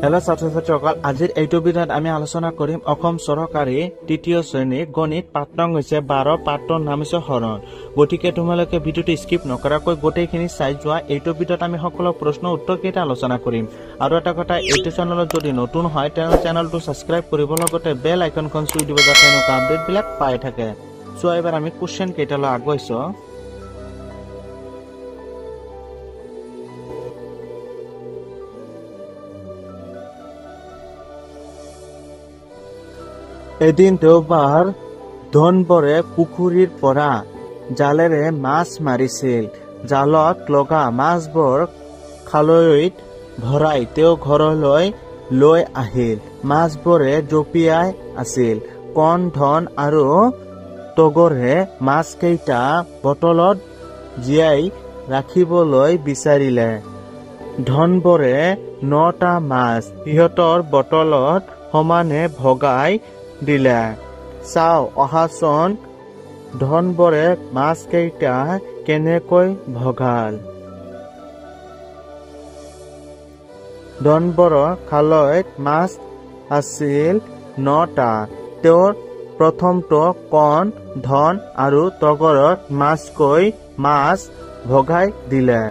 Hello' ছাত্ৰ-ছাত্ৰীসকল, আজিৰ এইটো ভিডিঅ'ত আমি আলোচনা কৰিম অসম চৰকাৰী তৃতীয় শ্ৰেণী গণিত পাঠ নং হৈছে 12, পাঠৰ নাম হৈছে হৰণ। গতিকে তোমালোকে ভিডিঅ'টো স্কিপ নকৰাকৈ গোটেইখিনি চাই যোৱা। এইটো ভিডিঅ'ত আমি সকলো প্ৰশ্ন উত্তৰকেইটা আলোচনা কৰিম। আৰু এটা কথা, এইটো চেনেলত যদি নতুন হয় তেনে চেনেলটো ছাবস্ক্ৰাইব কৰিব, লগতে বেল আইকনখন চুই দিব যাতে এনেকুৱা আপডেটবিলাক পাই থাকে। চ' এবাৰ আমি কুৱেশ্যন কেইটালৈ আগুৱাইছো। এদিন দেওবাৰ ধনবৰে পুখুৰীৰ পৰা জালেৰে মাছ মাৰিছিল। জালত লগা মাছবোৰ খালৈত ভৰাই তেওঁ ঘৰলৈ লৈ আহিল। মাছবোৰে জঁপিয়াই আছিল। কণ, ধন আৰু তগৰে মাছকেইটা বটলত জীয়াই ৰাখিবলৈ বিচাৰিলে। ধনবৰে 9টা মাছ সিহঁতৰ বটলত সমানে ভগাই দিলে। চাও অহাচোন ধনবৰে মাছকেইটা কেনেকৈ ভগাল। ধনবৰৰ খালৈত মাছ আছিল 9টা। তেওঁৰ প্ৰথমটো কণ, ধন আৰু তগৰত মাছকৈ মাছ ভগাই দিলে।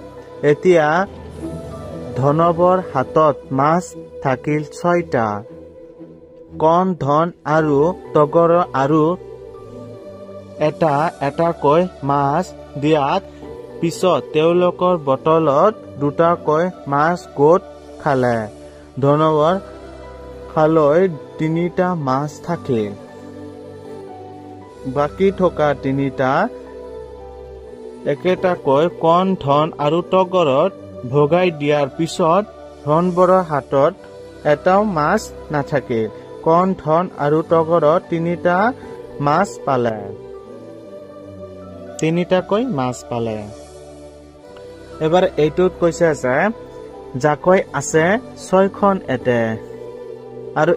এতিয়া ধনবৰ হাতত মাছ থাকিল 6টা। কণ, ধন আৰু তগৰ আৰু এটা এটাকৈ মাছ দিয়াত পিছত তেওঁলোকৰ বটলত 2টাকৈ মাছ গোট খালে। ধনবৰ খালৈত 3টা মাছ থাকিল। বাকী থকা 3টা একেটাকৈ কণ, ধন আৰু তগৰত ভগাই দিয়াৰ পিছত ধনবৰৰ হাতত এটাও মাছ নাথাকিল। কণ, ধন আৰু তগৰত 3টা মাছ পালে। 3টাকৈ মাছ পালে। এবাৰ এইটোত কৈছে যে জাকৈ আছে 6খন এতে আৰু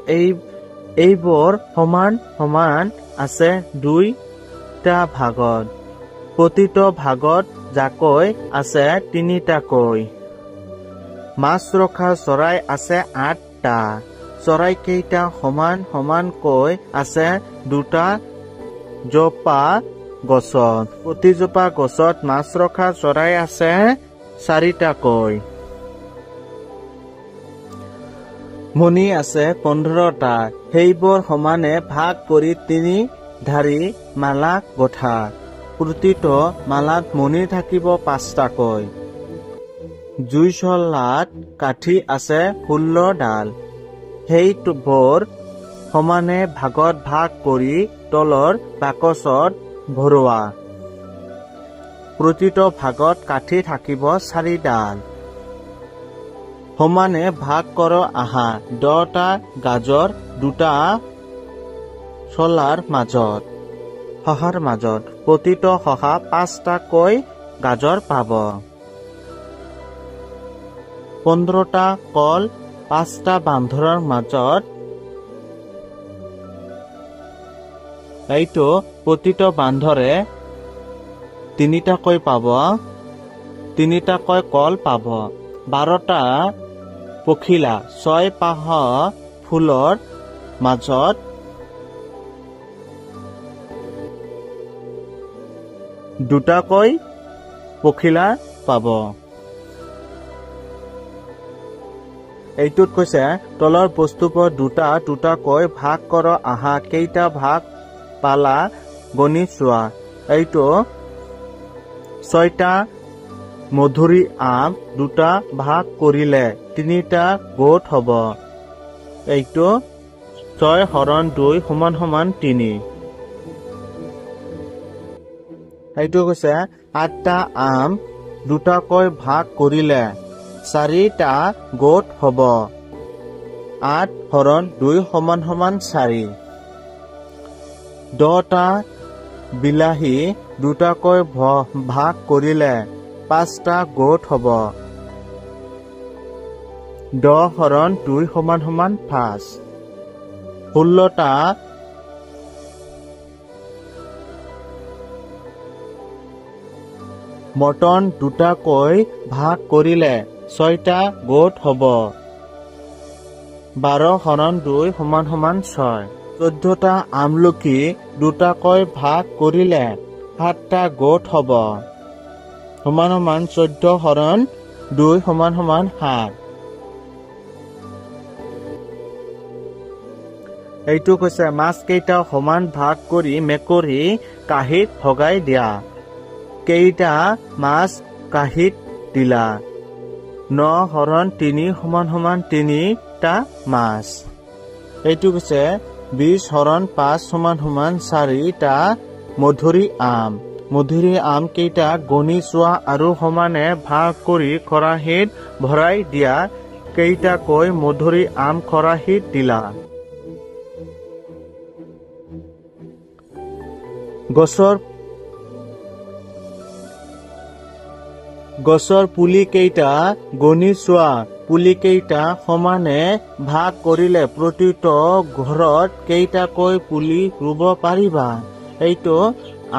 এইবোৰ সমান সমান আছে 2টা ভাগত। প্ৰতিটো ভাগত জাকৈ আছে 3টাকৈ। মাছ ৰখা চৰাই আছে 8টা। চৰাইকেইটা সমান সমানকৈ আছে 2টা জোপা গছত। প্ৰতিজোপা গছত মাছ ৰখা চৰাই আছে 4টাকৈ। মণি আছে 15টা। সেইবোৰ সমানে ভাগ কৰি 3 ধাৰি মালা গঠা। প্ৰতিটো মালাত মণি থাকিব 5টাকৈ। জুই চলাত কাঠি আছে 16 ডাল। সেইবোৰ সমানে ভাগত ভাগ কৰি তলৰ বাকচত ভৰোৱা। প্ৰতিটো ভাগত কাঠি থাকিব 4 ডাল। সমানে ভাগ কৰ আহা। 10টা গাজৰ 2টা চলাৰ মাজত সহাৰ মাজত। প্ৰতিটো সহা 5টাকৈ গাজৰ পাব। 15টা কল 5টা বান্ধৰৰ মাজত। এইটো প্ৰতিটো বান্ধৰে 3টাকৈ পাব। 3টাকৈ কল পাব। 12টা পখিলা 6 পাহ ফুলৰ মাজত। 2টাকৈ পখিলা পাব। এইটোত কৈছে তলৰ বস্তুবোৰ 2টা 2টাকৈ ভাগ কৰ আহা। কেইটা ভাগ পালা গণি চোৱা। এইটো 6টা মধুৰি আম 2টা ভাগ কৰিলে 3টা গোট হ'ব। এইটো 6 হৰণ 2 সমান সমান 3। এইটো কৈছে 8টা আম 2টাকৈ ভাগ কৰিলে 4টা গোট হ'ব। 8 হৰণ 2 সমান সমান 4। 10টা বিলাহী 2টাকৈ ভাগ কৰিলে 5টা গোট হ'ব। 10 হৰণ 2 সমান সমান 5। 16টা মটন 2টাকৈ ভাগ কৰিলে 6টা গোট হ'ব। 12 হৰণ 2 সমান সমান 6। 14টা আমলখি দুটাকৈ ভাগ কৰিলে 7টা গোট হ'ব সমান সমান 14 হৰণ 2 সমান সমান 7। এইটো কৈছে মাছ কেইটা সমান ভাগ কৰি মেকুৰী কাঁহীত ভগাই দিয়া। কেইটা মাছ কাঁহীত দিলা? 9 হৰণ 3 সমান সমান 3টা মাছ। এইটো কৈছে 20 হৰণ 5 সমান সমান 4টা মধুৰী আম। মধুৰী আম কেইটা গণি চোৱা আৰু সমানে ভাগ কৰি খৰাহীত ভৰাই দিয়া। কেইটাকৈ মধুৰী আম খৰাহীত দিলা? গছৰ পুলি কেইটা গণি চোৱা। পুলি কেইটা সমানে ভাগ কৰিলে প্ৰতিটো ঘৰত কেইটাকৈ পুলি ৰুব পাৰিবা? এইটো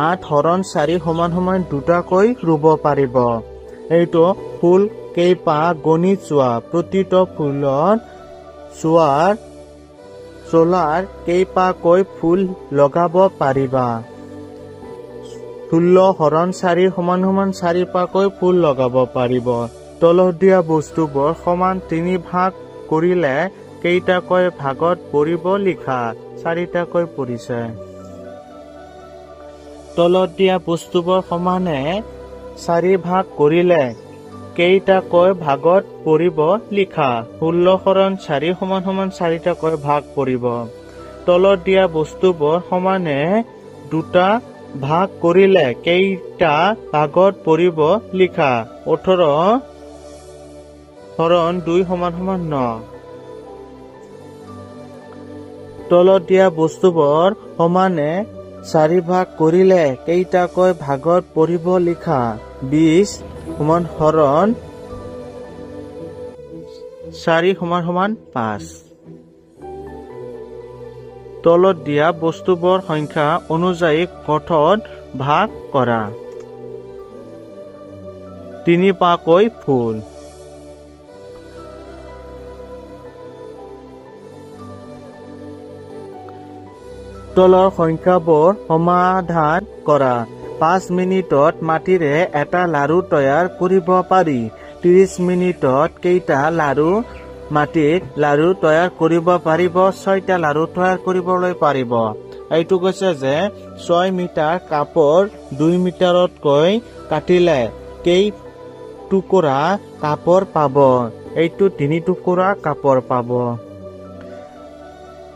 8 হৰণ 4 সমান সমান 2টাকৈ ৰুব পাৰিব। এইটো ফুল কেইপাহ গণি চোৱা। প্ৰতিটো ফুলত চোলাৰ কেইপাহকৈ ফুল লগাব পাৰিবা? 16 হৰণ 4 সমান সমান 4পাহকৈ ফুল লগাব পাৰিব। তলত দিয়া বস্তুবোৰ সমান 3 ভাগ কৰিলে কেইটাকৈ ভাগত পৰিব লিখা? 4টাকৈ পৰিছে। তলত দিয়া বস্তুবোৰ সমানে 4 ভাগ কৰিলে কেইটাকৈ ভাগত পৰিব লিখা? 16 হৰণ 4 সমান সমান 4টাকৈ ভাগ পৰিব। তলত দিয়া বস্তুবোৰ সমানে 2টা ভাগ কৰিলে কেইটা ভাগত পৰিব লিখা? 18 হৰণ 2 সমান সমান 9। তলত দিয়া বস্তুবোৰ সমানে 4 ভাগ কৰিলে কেইটাকৈ ভাগত পৰিব লিখা? 20 হৰণ 4 সমান সমান 5। তলত দিয়া বস্তুবোৰ সংখ্যা অনুযায়ী কঠত ভাগ কৰা। 3 পাহকৈ ফুল। তলৰ সংখ্যাবোৰ সমাধান কৰা। 5 মিনিটত মাটিৰে এটা লাৰু তৈয়াৰ কৰিব পাৰি। 30 মিনিটত কেইটা মাটিত লাৰু তৈয়াৰ কৰিব পাৰিব? 6টা লাৰু তৈয়াৰ কৰিবলৈ পাৰিব। এইটো কৈছে যে 6 মিটাৰ কাপোৰ 2 মিটাৰতকৈ কাটিলে কেই টুকুৰা কাপোৰ পাব? এইটো 3 টুকুৰা কাপোৰ পাব।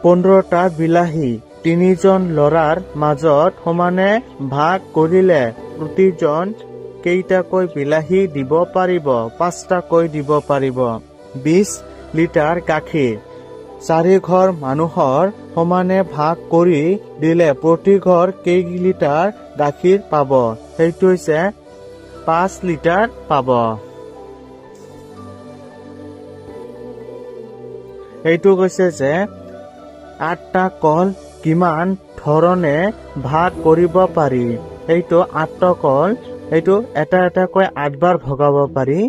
15টা বিলাহী 3জন ল'ৰাৰ মাজত সমানে ভাগ কৰিলে প্ৰতিজন কেইটাকৈ বিলাহী দিব পাৰিব? 5টাকৈ দিব পাৰিব। 20 লিটাৰ গাখীৰ 4 ঘৰ মানুহৰ সমানে ভাগ কৰি দিলে প্ৰতি ঘৰ কেই লিটাৰ গাখীৰ পাব? সেইটো হৈছে 5 লিটাৰ পাব। এইটো কৈছে যে 8টা কল কিমান ধৰণে ভাগ কৰিব পাৰি? এইটো 8টা কল এইটো এটাকৈ 8 বাৰ ভগাব পাৰি।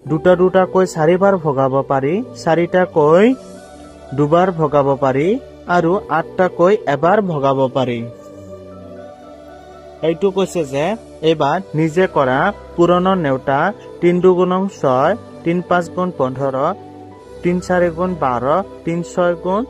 2টাকৈ 4 বাৰ ভগাব পাৰি। 4টাকৈ 2 বাৰ ভগাব পাৰি আৰু 8টাকৈ এবাৰ ভগাব পাৰি। এইটো কৈছে যে এবাৰ নিজে কৰা পুৰণৰ নেওতা 3 2 গুণ 6 3 5 গুণ 15 3 4 গুণ 12 3 6 গুণ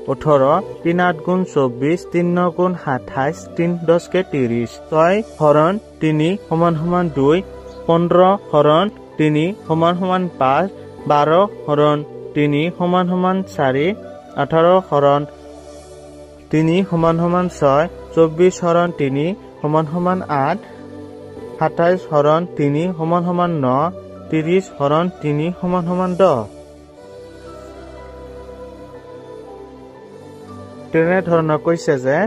18 3 8 গুণ 24 3 9 গুণ 28 3 10 কে 30 6 হৰণ 3 সমান সমান 2 15 হৰণ 3 সমান সমান 5 12 হৰণ 3 সমান সমান 4 18 হৰণ 3 সমান সমান 6 24 হৰণ 3 সমান সমান 8 27 হৰণ 3 সমান সমান 9 30 হৰণ 3 সমান সমান 10। তেনেধৰণৰ কৈছে যে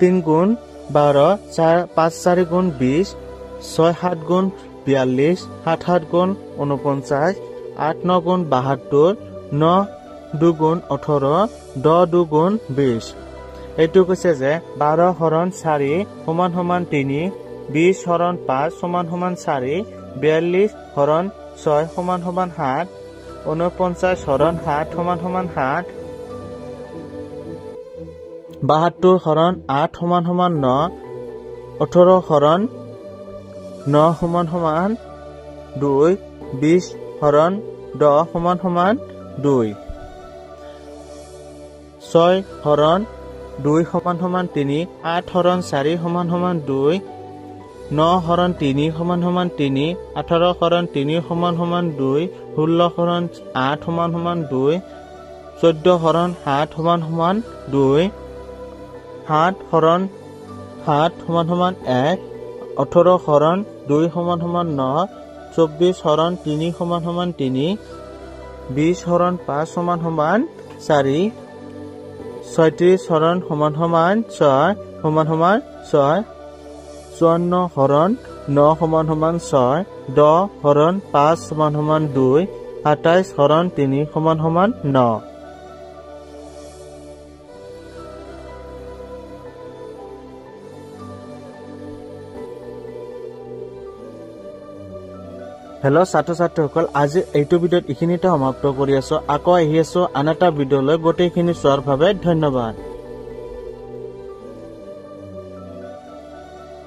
3 গুণ 12 5 4 গুণ 20 6 7 গুণ 42 7 7 গুণ 49 8 9 গুণ 72 9 2 গুণ 18 10 2 গুণ 20। এইটো কৈছে যে 12 হৰণ 4 সমান সমান 3 20 হৰণ 5 সমান সমান 4 42 হৰণ 6 সমান সমান 7 49 হৰণ 7 সমান সমান 7 72 হৰণ 8 সমান সমান 9 18 হৰণ 9 সমান সমান 2 20 হৰণ 10 সমান সমান 2 6 হৰণ 2 সমান সমান 3 8 হৰণ 4 সমান সমান 2 9 হৰণ 3 সমান সমান 3 18 হৰণ 3 সমান সমান 2 16 হৰণ 8 সমান সমান 2 14 হৰণ 7 সমান সমান 2 7 হৰণ 7 সমান সমান 1 18 হৰণ 2 সমান সমান 9 24 হৰণ 3 সমান সমান 3 20 হৰণ 5 সমান সমান 4 36 হৰণ সমান সমান 6 সমান সমান 6 54 হৰণ 9 সমান সমান 6 10 হৰণ 5 সমান সমান 2 28 হৰণ 3 সমান সমান 9 হেল্ল' ছাত্ৰ-ছাত্ৰীসকল, আজি এইটো ভিডিঅ'ত এইখিনিতে সমাপ্ত কৰি আছো। আকৌ আহি আছো আন এটা ভিডিঅ'লৈ। গোটেইখিনি চোৱাৰ বাবে ধন্যবাদ।